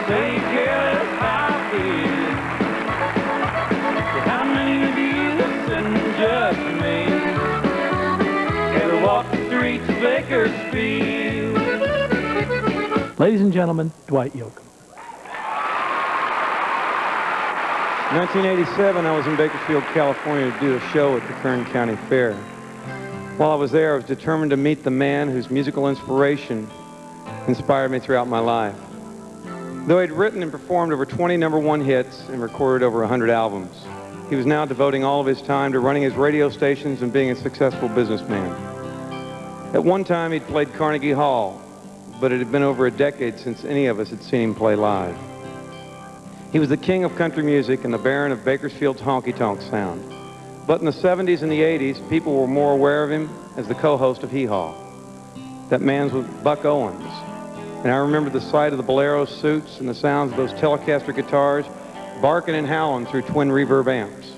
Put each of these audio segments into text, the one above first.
say careless how I feel. How many of you listen just to me? Ever walk the streets of Bakersfield? Ladies and gentlemen, Dwight Yoakam. 1987, I was in Bakersfield, California to do a show at the Kern County Fair. While I was there, I was determined to meet the man whose musical inspiration inspired me throughout my life. Though he'd written and performed over 20 #1 hits and recorded over 100 albums, he was now devoting all of his time to running his radio stations and being a successful businessman. At one time, he'd played Carnegie Hall, but it had been over a decade since any of us had seen him play live. He was the king of country music and the baron of Bakersfield's honky-tonk sound. But in the 70s and the 80s, people were more aware of him as the co-host of Hee Haw. That man was Buck Owens. And I remember the sight of the bolero suits and the sounds of those Telecaster guitars barking and howling through twin reverb amps.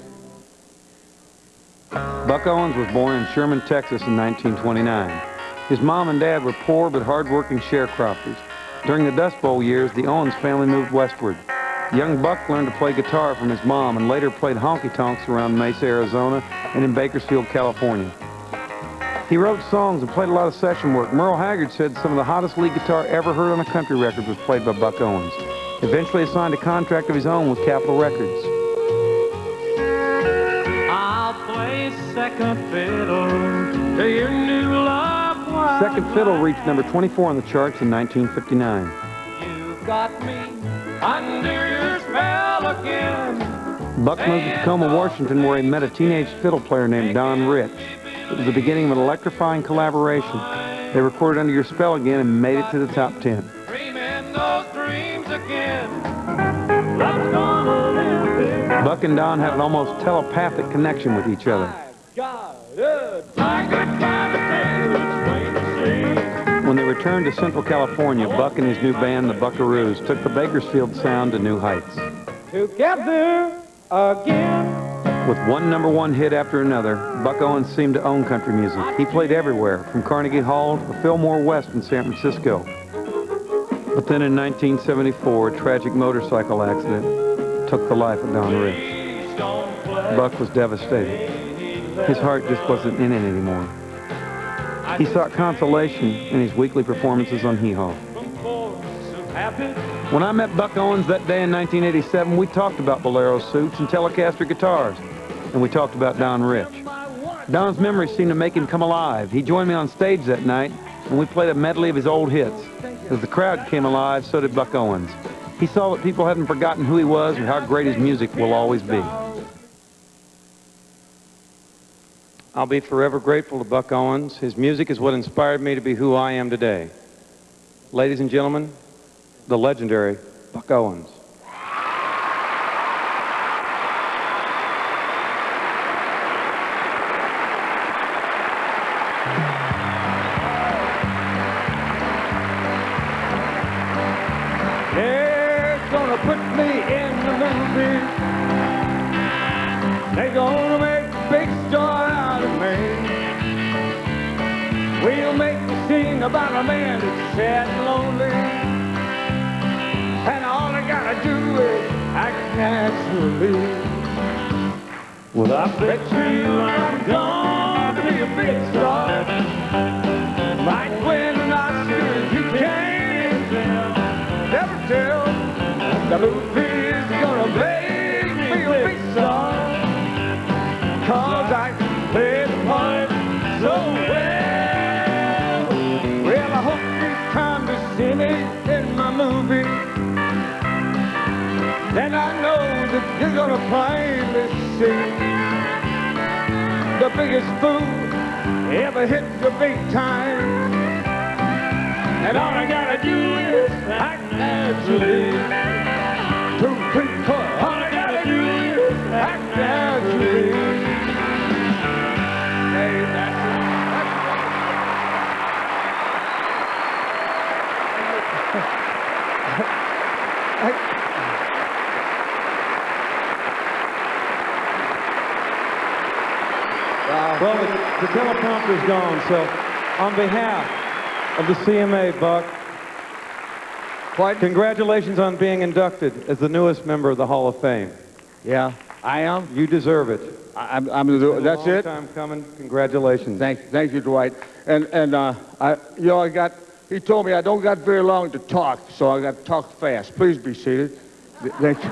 Buck Owens was born in Sherman, Texas in 1929. His mom and dad were poor but hard-working sharecroppers. During the Dust Bowl years, the Owens family moved westward. Young Buck learned to play guitar from his mom and later played honky-tonks around Mesa, Arizona and in Bakersfield, California. He wrote songs and played a lot of session work. Merle Haggard said some of the hottest lead guitar ever heard on a country record was played by Buck Owens. Eventually he signed a contract of his own with Capitol Records. I'll play second fiddle to your new love. Second Fiddle reached number 24 on the charts in 1959. You got me under your spell again. Buck moved to Tacoma, Washington, where he met a teenage fiddle player named Don Rich. It was the beginning of an electrifying collaboration. They recorded Under Your Spell again and made it to the top 10. Dreaming those dreams again. Love's gonna live there. Buck and Don had an almost telepathic connection with each other. When they returned to Central California, Buck and his new band, the Buckaroos, took the Bakersfield sound to new heights. Together again. With one #1 hit after another, Buck Owens seemed to own country music. He played everywhere, from Carnegie Hall to the Fillmore West in San Francisco. But then in 1974, a tragic motorcycle accident took the life of Don Rich. Buck was devastated. His heart just wasn't in it anymore. He sought consolation in his weekly performances on Hee Haw. When I met Buck Owens that day in 1987, we talked about bolero suits and Telecaster guitars, and we talked about Don Rich. Don's memories seemed to make him come alive. He joined me on stage that night, and we played a medley of his old hits. As the crowd came alive, so did Buck Owens. He saw that people hadn't forgotten who he was or how great his music will always be. I'll be forever grateful to Buck Owens. His music is what inspired me to be who I am today. Ladies and gentlemen, the legendary Buck Owens. They're gonna put me in the movie. They're gonna make a big star out of me. We'll make a scene about a man that's sad and lonely, and all I gotta do is act naturally. Well, I bet you I'm gonna be a big star. Might win an Oscar, you can't tell. Never tell. The movie's gonna make me a big star, 'cause I play the part so well. Well, I hope this time to see me in my movie. Then I know that you're gonna plainly see the biggest fool ever hit the big time. And all I gotta do is act naturally. 2, 3, 4. All I gotta do is act naturally. Hey, that's it. Well, the teleprompter's gone, so on behalf of the CMA, Buck, What? Congratulations on being inducted as the newest member of the Hall of Fame. Yeah, I am. You deserve it. I'm It's that's been a long it. time coming. Congratulations. Thank you, Dwight. And he told me I don't got very long to talk, so I got to talk fast. Please be seated. Thank you.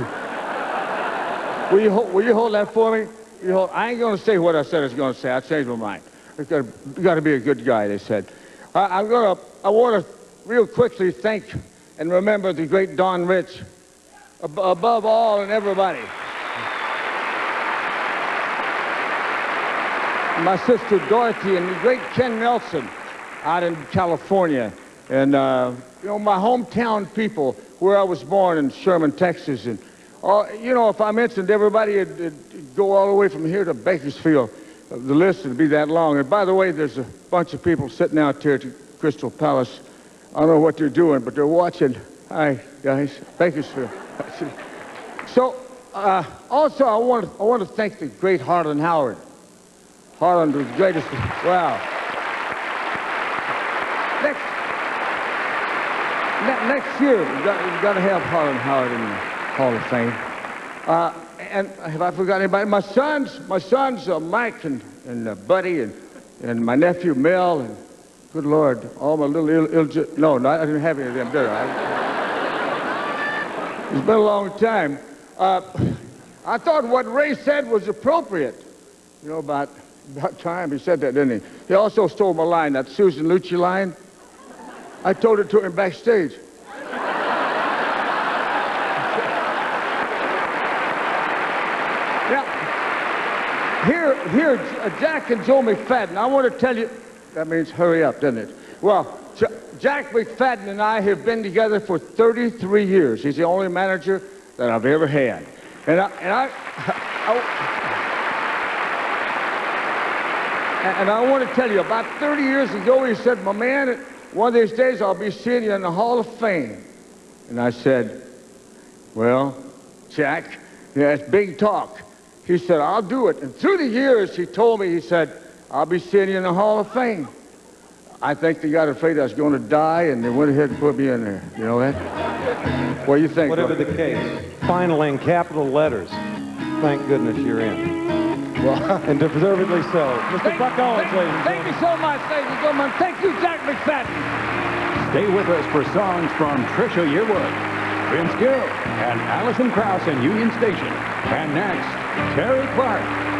Will you hold that for me? I ain't gonna say what I said I was gonna say. I changed my mind. You gotta be a good guy, they said. I want to real quickly thank and remember the great Don Rich, above all and everybody. My sister Dorothy and the great Ken Nelson out in California. And, my hometown people, where I was born in Sherman, Texas. And, if I mentioned everybody, it'd go all the way from here to Bakersfield. The list would be that long. And by the way, there's a bunch of people sitting out there at the Crystal Palace. I don't know what they're doing, but they're watching. Hi, guys. Bakersfield. So, also, I want to thank the great Harlan Howard. Harlan was the greatest. Wow. Next year, we've got to have Harlan Howard in the Hall of Fame. And have I forgotten anybody? My sons, Mike and Buddy and my nephew Mel and good Lord, all my little no, I didn't have any of them, did I? It's been a long time. I thought what Ray said was appropriate. About time he said that, didn't he? He also stole my line, that Susan Lucci line. I told it to him backstage. Now, here, Jack and Joe McFadden, I want to tell you, that means hurry up, doesn't it? Well, Jack McFadden and I have been together for 33 years. He's the only manager that I've ever had. And I want to tell you, about 30 years ago, he said, my man, one of these days I'll be seeing you in the Hall of Fame. And I said, well, Jack, that's big talk. He said, I'll do it. And through the years, he told me, he said, I'll be seeing you in the Hall of Fame. I think they got afraid I was going to die, and they went ahead and put me in there. You know that? What do you think? Whatever the case, finally in capital letters, thank goodness you're in. Well, and deservedly so. Mr. Buck Owens, ladies and thank you so much, ladies and gentlemen. Thank you, Jack McFadden. Stay with us for songs from Trisha Yearwood, Vince Gill, and Alison Krauss in Union Station. And next, Terry Clark.